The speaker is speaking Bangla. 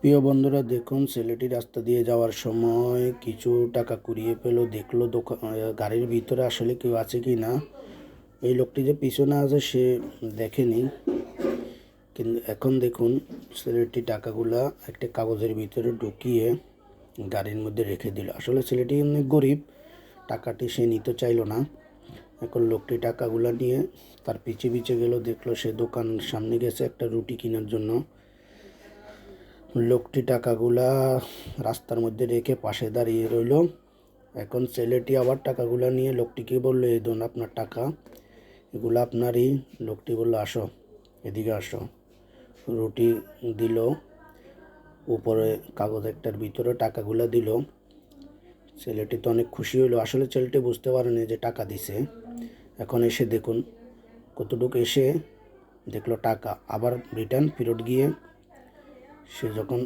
প্রিয় বন্ধুরা, দেখুন ছেলেটি রাস্তা দিয়ে যাওয়ার সময় কিছু টাকা কুড়িয়ে পেল। দেখলো গাড়ির ভিতরে আসলে কেউ আছে কি না। এই লোকটি যে পিছনে আছে সে দেখেনি, কিন্তু এখন দেখুন ছেলেটি টাকাগুলা একটা কাগজের ভিতরে ঢুকিয়ে গাড়ির মধ্যে রেখে দিল। আসলে ছেলেটি অনেক গরিব, টাকাটি সে নিতে চাইলো না। এখন লোকটি টাকাগুলা নিয়ে তার পিছে পিছে গেল। দেখলো সে দোকান সামনে গেছে একটা রুটি কেনার জন্য। লোকটি টাকাগুলা রাস্তার মধ্যে রেখে পাশে দাঁড়িয়ে রইল। এখন ছেলেটি আবার টাকাগুলা নিয়ে লোকটিকে বললো, এই ধরুন আপনার টাকা, এগুলো আপনারই। লোকটি বললো, আসো এদিকে আসো। রুটি দিল, উপরে কাগজ একটার ভিতরে টাকাগুলা দিল। ছেলেটি তো অনেক খুশি হইলো। আসলে ছেলেটি বুঝতে পারেনি যে টাকা দিছে। এখন এসে দেখুন কতটুকু এসে দেখলো টাকা, আবার রিটার্ন ফেরত গিয়ে সে যখন